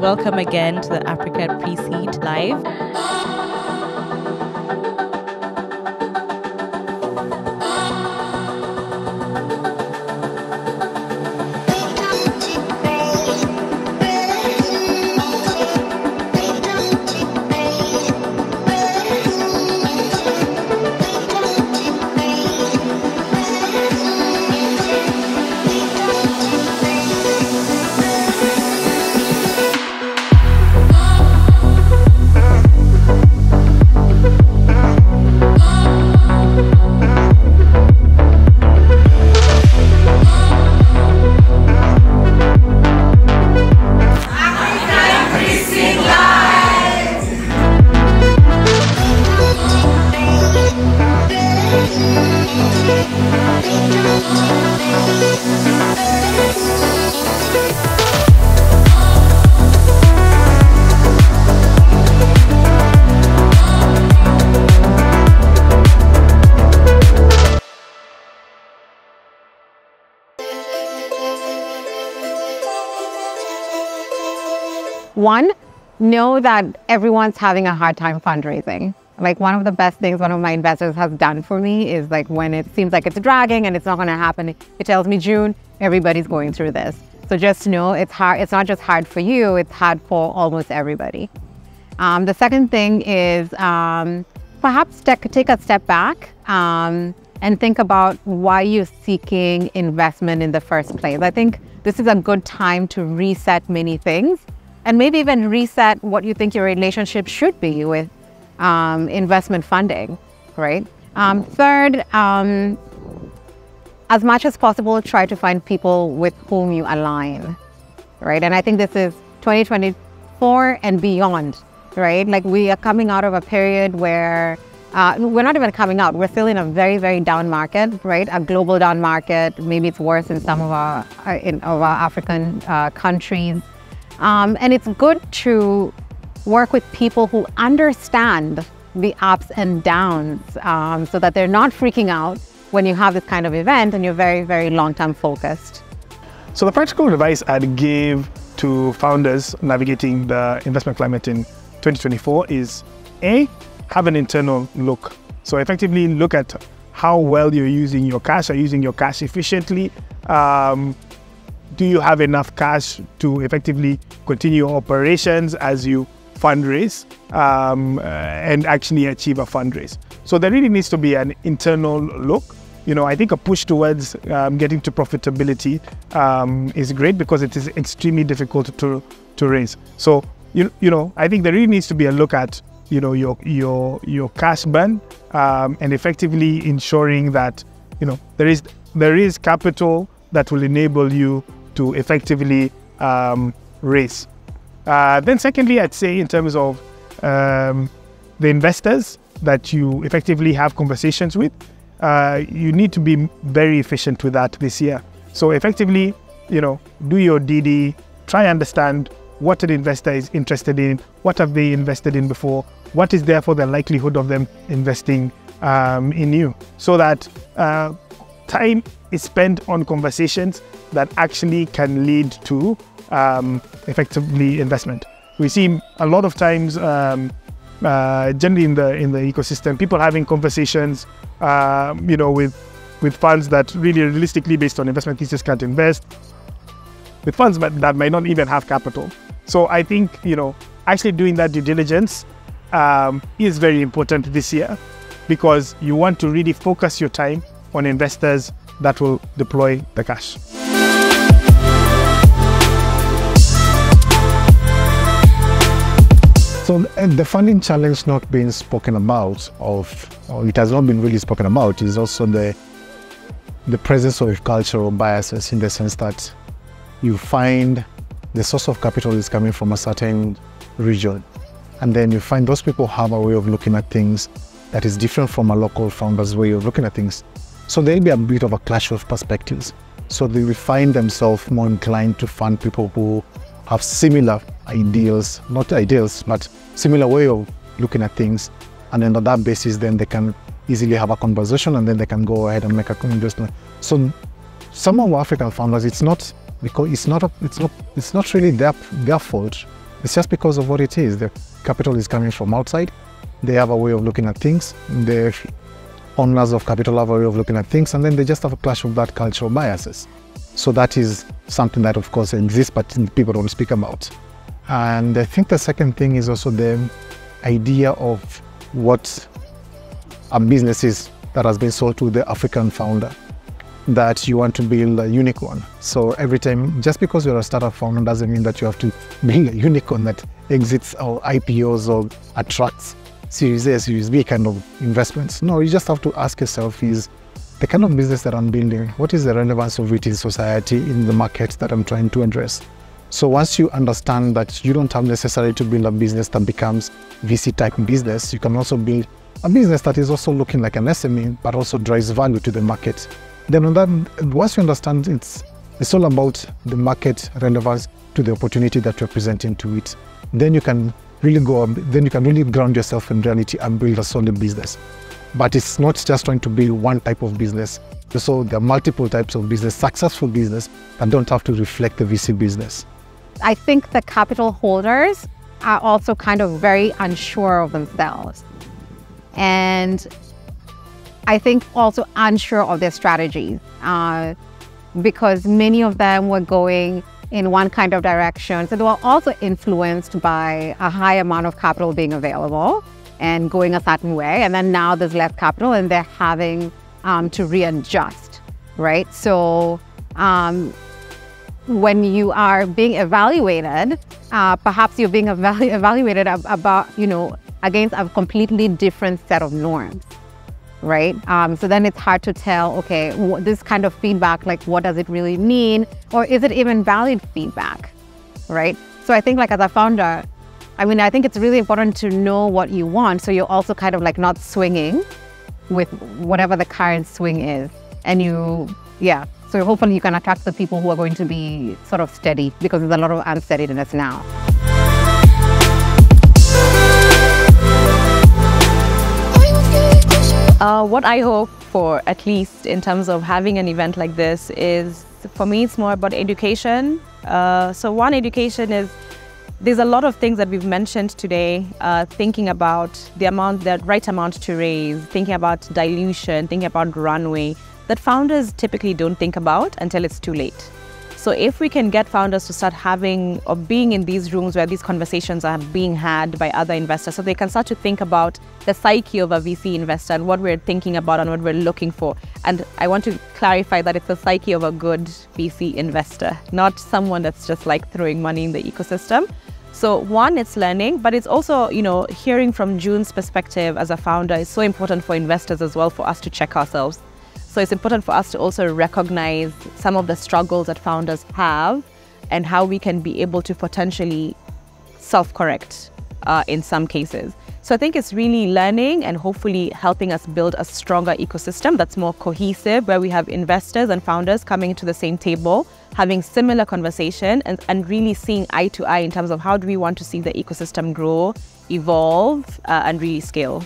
Welcome again to the Africa Pre-Seed Live. One, know that everyone's having a hard time fundraising. Like one of the best things one of my investors has done for me is like when it seems like it's dragging and it's not going to happen, it tells me, June, everybody's going through this. So just know it's hard. It's not just hard for you, it's hard for almost everybody. The second thing is perhaps take a step back and think about why you're seeking investment in the first place. I think this is a good time to reset many things and maybe even reset what you think your relationship should be with investment funding, right? Third, as much as possible, try to find people with whom you align, right? And I think this is 2024 and beyond, right? Like we are coming out of a period where we're not even coming out. We're still in a very, very down market, right? A global down market. Maybe it's worse in some of our African countries. And it's good to work with people who understand the ups and downs so that they're not freaking out when you have this kind of event and you're very, very long-term focused. So the practical advice I'd give to founders navigating the investment climate in 2024 is A, have an internal look. So effectively look at how well you're using your cash. Are you using your cash efficiently? Do you have enough cash to effectively continue your operations as you fundraise and actually achieve a fundraise? So there really needs to be an internal look. You know, I think a push towards getting to profitability is great because it is extremely difficult to raise. So, you know, I think there really needs to be a look at, you know, your cash burn and effectively ensuring that, you know, there is capital that will enable you to effectively raise. Then secondly, I'd say in terms of the investors that you effectively have conversations with, you need to be very efficient with that this year. So effectively, you know, do your DD, try understand what an investor is interested in, what have they invested in before, what is therefore the likelihood of them investing in you, so that time is spent on conversations that actually can lead to effectively investment. We see a lot of times, generally in the ecosystem, people having conversations, you know, with funds that really realistically, based on investment thesis, can't invest, with funds that might not even have capital. So I think, you know, actually doing that due diligence is very important this year, because you want to really focus your time on investors that will deploy the cash. So the funding challenge not being spoken about, or it has not been really spoken about, is also the presence of cultural biases, in the sense that you find the source of capital is coming from a certain region, and then you find those people have a way of looking at things that is different from a local founder's way of looking at things. So there'll be a bit of a clash of perspectives. So they will find themselves more inclined to fund people who have similar ideals, not ideals, but similar way of looking at things. And then on that basis, then they can easily have a conversation, and then they can go ahead and make a investment. So some of our African founders, it's not really their fault. It's just because of what it is. The capital is coming from outside. They have a way of looking at things. The owners of capital have a way of looking at things, and then they just have a clash of that cultural biases. So that is something that, of course, exists, but people don't speak about. And I think the second thing is also the idea of what a business is that has been sold to the African founder, that you want to build a unicorn. So every time, just because you're a startup founder doesn't mean that you have to build a unicorn that exits or IPOs or attracts Series A, Series B kind of investments. No, you just have to ask yourself, is the kind of business that I'm building, what is the relevance of it in society, in the market that I'm trying to address? So once you understand that you don't have necessarily to build a business that becomes VC type business, you can also build a business that is also looking like an SME, but also drives value to the market. Then on that, once you understand it's all about the market relevance to the opportunity that you're presenting to it, then you can really ground yourself in reality and build a solid business. But it's not just trying to build one type of business. So there are multiple types of business, successful business, that don't have to reflect the VC business. I think the capital holders are also kind of very unsure of themselves. And I think also unsure of their strategies, because many of them were going in one kind of direction. So they were also influenced by a high amount of capital being available and going a certain way. And then now there's less capital and they're having to readjust, right? So when you are being evaluated, perhaps you're being evaluated about, against a completely different set of norms, right? So then it's hard to tell, okay, this kind of feedback, like what does it really mean? Or is it even valid feedback, right? So I think like as a founder, I think it's really important to know what you want. So you're also kind of like not swinging with whatever the current swing is. And so hopefully you can attract the people who are going to be sort of steady, because there's a lot of unsteadiness now. What I hope for, at least in terms of having an event like this, is, for me, it's more about education. So one, education is, there's a lot of things that we've mentioned today, thinking about the right amount to raise, thinking about dilution, thinking about runway, that founders typically don't think about until it's too late. So if we can get founders to start having or being in these rooms where these conversations are being had by other investors, so they can start to think about the psyche of a VC investor and what we're thinking about and what we're looking for. And I want to clarify that it's the psyche of a good VC investor, not someone that's just like throwing money in the ecosystem. So one, it's learning, but it's also, hearing from June's perspective as a founder is so important for investors as well, for us to check ourselves. So it's important for us to also recognize some of the struggles that founders have and how we can be able to potentially self-correct in some cases. So I think it's really learning and hopefully helping us build a stronger ecosystem that's more cohesive, where we have investors and founders coming to the same table, having similar conversation and really seeing eye to eye in terms of how do we want to see the ecosystem grow, evolve, and really scale.